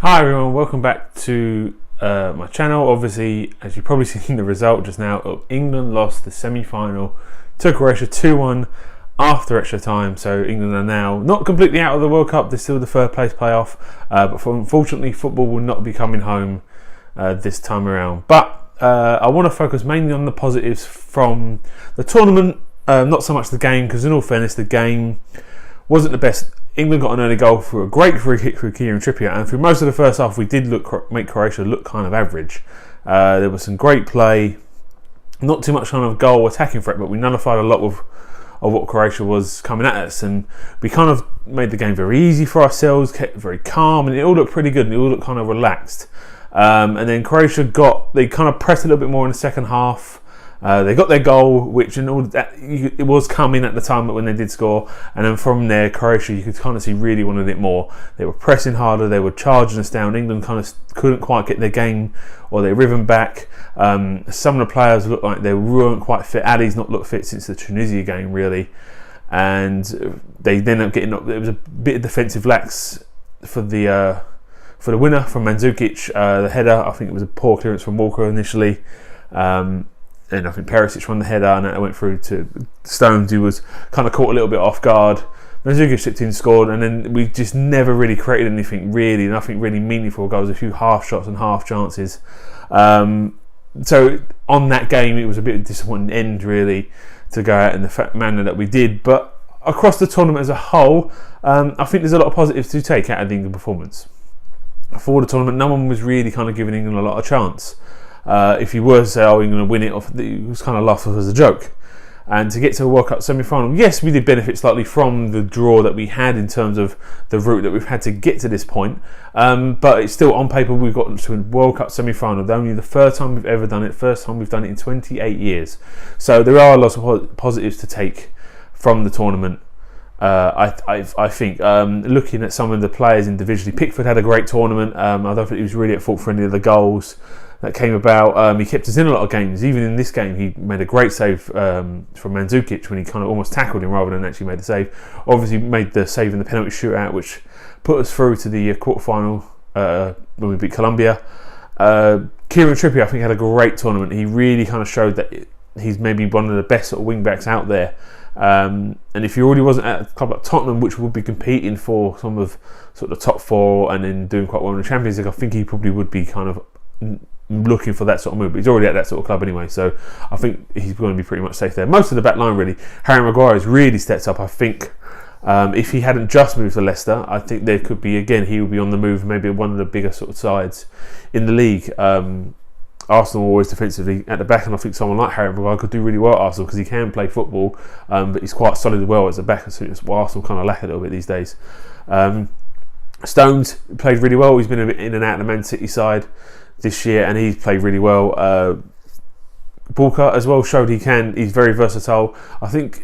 Hi everyone, welcome back to my channel. Obviously, as you've probably seen the result just now, England lost the semi-final to Croatia 2-1 after extra time. So England are now not completely out of the World Cup. They're still the third place playoff, but unfortunately football will not be coming home this time around. But I want to focus mainly on the positives from the tournament, not so much the game, because in all fairness the game wasn't the best. England got an early goal through a great free kick through Kieran Trippier, and through most of the first half we did make Croatia look kind of average. There was some great play, not too much kind of goal attacking threat, but we nullified a lot of what Croatia was coming at us, and we kind of made the game very easy for ourselves, kept very calm, and it all looked pretty good, and it all looked kind of relaxed. And then Croatia they kind of pressed a little bit more in the second half. They got their goal, which in all that it was coming at the time when they did score, and then from there Croatia, you could kind of see, really wanted it more. They were pressing harder, they were charging us down. England kind of couldn't quite get their game or their rhythm back. Some of the players looked like they weren't quite fit. Ali's not looked fit since the Tunisia game, really, and they then ended up getting up. There was a bit of defensive lax for the winner from Mandzukic, the header. I think it was a poor clearance from Walker initially. And I think Perisic won the header, and it went through to Stones, who was kind of caught a little bit off guard. Mandzukic slipped in, scored, and then we just never really created nothing really meaningful goals. A few half shots and half chances. So on that game, it was a bit of a disappointing end, really, to go out in the manner that we did. But across the tournament as a whole, I think there's a lot of positives to take out of the England performance. For the tournament, no one was really kind of giving England a lot of chance. If you were to say, "Oh, you're going to win it," it was kind of laughed off as a joke. And to get to a World Cup semi-final, yes, we did benefit slightly from the draw that we had in terms of the route that we've had to get to this point. But it's still, on paper, we've got to a World Cup semi-final. Only the first time we've ever done it. First time we've done it in 28 years. So there are lots of positives to take from the tournament. I think looking at some of the players individually, Pickford had a great tournament. I don't think he was really at fault for any of the goals that came about. He kept us in a lot of games. Even in this game, he made a great save from Mandzukic when he kind of almost tackled him rather than actually made the save. Obviously made the save in the penalty shootout, which put us through to the quarterfinal when we beat Colombia. Kieran Trippier, I think, had a great tournament. He really kind of showed that he's maybe one of the best sort of wing backs out there. And if he already wasn't at a club like Tottenham, which would be competing for some of sort of the top four and then doing quite well in the Champions League, I think he probably would be kind of looking for that sort of move, but he's already at that sort of club anyway, so I think he's going to be pretty much safe there. Most of the back line, really, Harry Maguire has really stepped up. I think if he hadn't just moved to Leicester, I think there could be, again, he would be on the move, maybe one of the bigger sort of sides in the league. Arsenal always defensively at the back, and I think someone like Harry Maguire could do really well at Arsenal because he can play football, but he's quite solid as well as a back. It's what Arsenal kind of lack a little bit these days. Stones played really well. He's been a bit in and out of the Man City side this year, and he's played really well. Walker as well showed he's very versatile. I think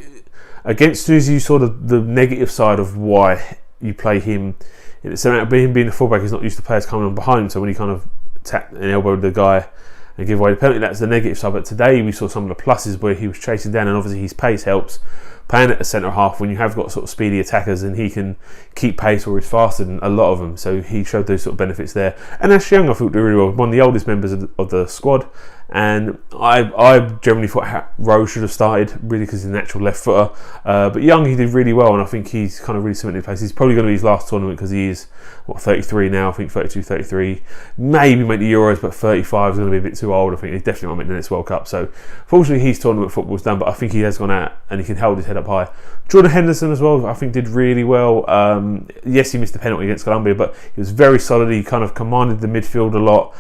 against Tunisia, you saw the negative side of why you play him. It's about him being a fullback. He's not used to players coming on behind him, so when he kind of tapped and elbowed the guy and give away the penalty, that's the negative side. But today we saw some of the pluses where he was chasing down, and obviously his pace helps. Playing at the centre half, when you have got sort of speedy attackers, and he can keep pace or is faster than a lot of them, so he showed those sort of benefits there. And Ashley Young, I thought, did really well, one of the oldest members of the squad, and I generally thought Rose should have started, really, because he's a natural left footer, but Young, he did really well, and I think he's kind of really cemented his place. He's probably going to be his last tournament because he is 33 now, I think 32, 33, maybe make the Euros, but 35 is going to be a bit too old. I think he definitely won't make the next World Cup, so fortunately his tournament football's done, but I think he has gone out and he can hold his head up high. Jordan Henderson as well, I think, did really well. Yes, he missed the penalty against Colombia, but he was very solid. He kind of commanded the midfield a lot.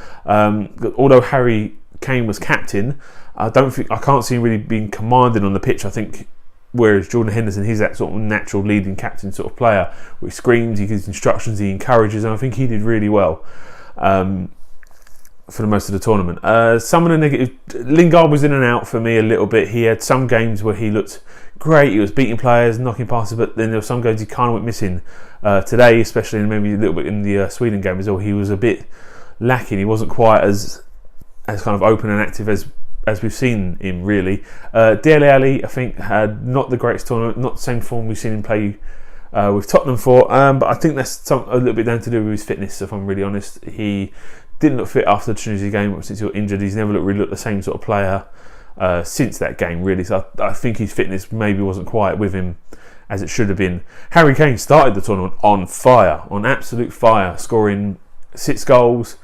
Although Harry Kane was captain, I can't see him really being commanded on the pitch. I think whereas Jordan Henderson, he's that sort of natural leading captain sort of player, where he screams, he gives instructions, he encourages, and I think he did really well for the most of the tournament. Some of the negative, Lingard was in and out for me a little bit. He had some games where he looked great, he was beating players, knocking passes, but then there were some games he kind of went missing. Today, especially, and maybe a little bit in the Sweden game as well, he was a bit lacking. He wasn't quite as kind of open and active as we've seen him, really. Dele Alli, I think, had not the greatest tournament, not the same form we've seen him play with Tottenham for. But I think that's a little bit down to do with his fitness, if I'm really honest. He didn't look fit after the Tunisia game since he got injured. He's never really looked the same sort of player since that game, really. So I think his fitness maybe wasn't quite with him as it should have been. Harry Kane started the tournament on fire, on absolute fire, scoring 6 goals,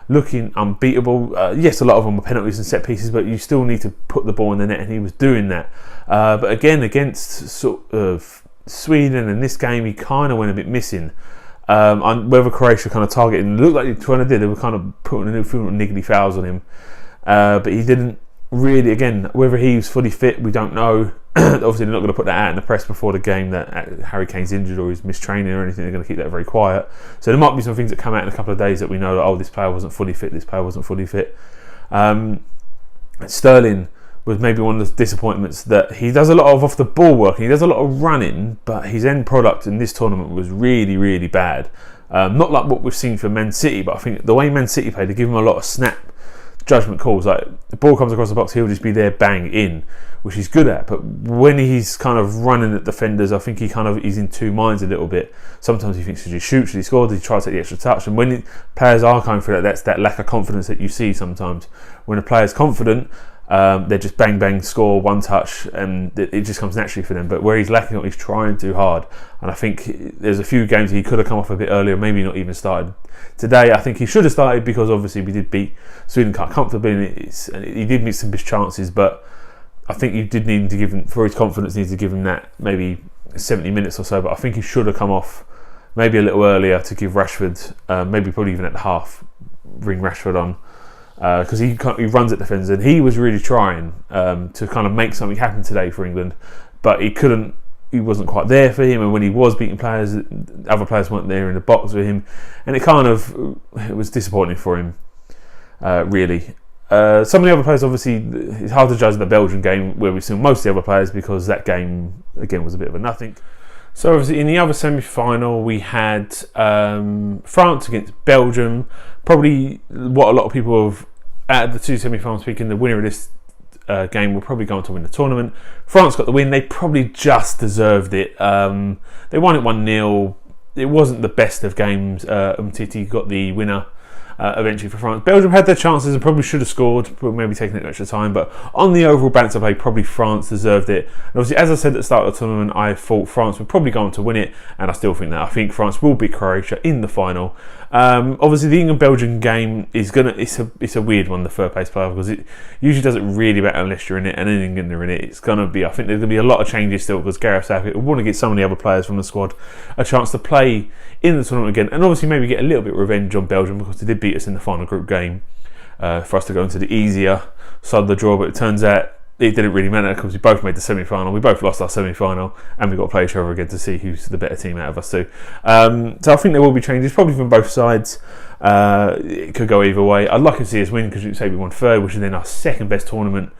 looking unbeatable. Yes, a lot of them were penalties and set pieces, but you still need to put the ball in the net, and he was doing that. But again, against sort of Sweden in this game, he kind of went a bit missing. Whether Croatia kind of targeted him, looked like they kind of did. They were kind of putting a few niggly fouls on him, but he didn't really. Again, whether he was fully fit, we don't know. Obviously, they're not going to put that out in the press before the game that Harry Kane's injured or he's mistraining or anything. They're going to keep that very quiet. So there might be some things that come out in a couple of days that we know that, oh, this player wasn't fully fit, this player wasn't fully fit. Sterling was maybe one of the disappointments, that he does a lot of off the ball work and he does a lot of running, but his end product in this tournament was really, really bad. Not like what we've seen from Man City, but I think the way Man City played, they give him a lot of snap judgment calls. Like the ball comes across the box, he'll just be there, bang in, which he's good at. But when he's kind of running at defenders, I think he's in two minds a little bit. Sometimes he thinks, should he shoot, should he score, does he try to take the extra touch? And when players are going through that, that's that lack of confidence that you see sometimes. When a player's confident, they just bang bang score one touch and it just comes naturally for them. But where he's lacking, he's trying too hard, and I think there's a few games he could have come off a bit earlier, maybe not even started today. I think he should have started, because obviously we did beat Sweden quite comfortably and he did miss some big chances, but I think you did need to give him, for his confidence, need to give him that maybe 70 minutes or so. But I think he should have come off maybe a little earlier to give Rashford, maybe probably even at the half, bring Rashford on. Because he runs at defenders, and he was really trying to kind of make something happen today for England, but he couldn't. He wasn't quite there for him, and when he was beating players, other players weren't there in the box with him, and it was disappointing for him, really. Some of the other players, obviously, it's hard to judge the Belgian game where we've seen most of the other players, because that game again was a bit of a nothing. So obviously in the other semi-final we had France against Belgium. Probably what a lot of people have, out of the two semi-finals speaking, the winner of this game will probably go on to win the tournament. France got the win. They probably just deserved it. They won it 1-0. It wasn't the best of games. Umtiti got the winner eventually for France. Belgium had their chances and probably should have scored, maybe taking it extra time, but on the overall balance of play, probably France deserved it. And obviously, as I said at the start of the tournament, I thought France would probably go on to win it, and I still think that. I think France will beat Croatia in the final. Obviously, the England-Belgium game is it's a weird one, the third place player, because it usually doesn't really matter unless you're in it, and in England they're in it. It's going to be, I think there's going to be a lot of changes still, because Gareth Southgate will want to get some of the other players from the squad a chance to play in the tournament again, and obviously maybe get a little bit of revenge on Belgium, because they did beat us in the final group game for us to go into the easier side of the draw. But it turns out it didn't really matter, because we both made the semi-final, we both lost our semi-final, and we got to play each other again to see who's the better team out of us two. So I think there will be changes, probably from both sides. It could go either way. I'd like to see us win, because you say we won third, which is then our second best tournament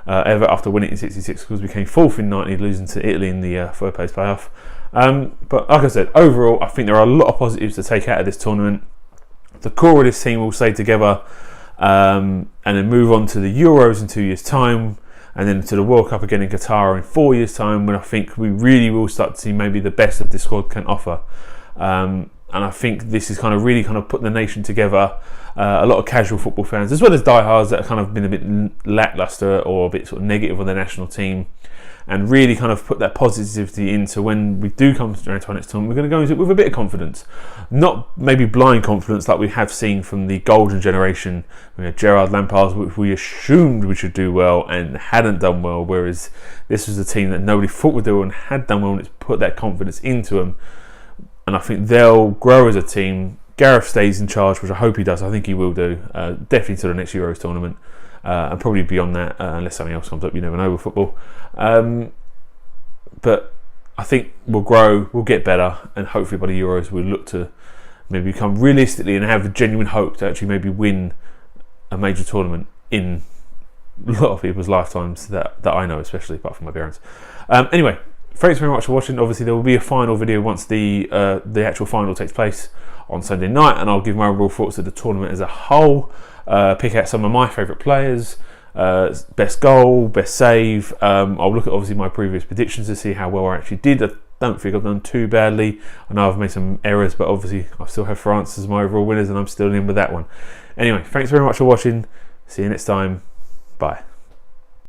ever, after winning in '66, because we came fourth in '90, losing to Italy in the third place playoff. But like I said, overall I think there are a lot of positives to take out of this tournament. The core of this team will stay together, and then move on to the Euros in 2 years' time, and then to the World Cup again in Qatar in 4 years' time, when I think we really will start to see maybe the best that this squad can offer. And I think this is really putting the nation together. A lot of casual football fans, as well as diehards that have kind of been a bit lacklustre or a bit sort of negative on the national team, and really put that positivity into when we do come to our next tournament. We're going to go into it with a bit of confidence, not maybe blind confidence like we have seen from the golden generation. We had Gerrard, Lampard, which we assumed we should do well and hadn't done well, whereas this was a team that nobody thought would do well and had done well, and it's put that confidence into them. And I think they'll grow as a team. Gareth stays in charge, which I hope he does. I think he will do, definitely to the next Euros tournament. And probably beyond that, unless something else comes up, you never know with football. But I think we'll grow, we'll get better, and hopefully by the Euros we'll look to maybe become realistically and have a genuine hope to actually maybe win a major tournament in a lot of people's lifetimes that I know, especially apart from my parents. Anyway, thanks very much for watching. Obviously there will be a final video once the actual final takes place on Sunday night, and I'll give my overall thoughts of the tournament as a whole. Pick out some of my favourite players, best goal, best save. I'll look at obviously my previous predictions to see how well I actually did. don't think I've done too badly. I know I've made some errors, but obviously I still have France as my overall winners, and I'm still in with that one. Anyway, thanks very much for watching. See you next time. Bye.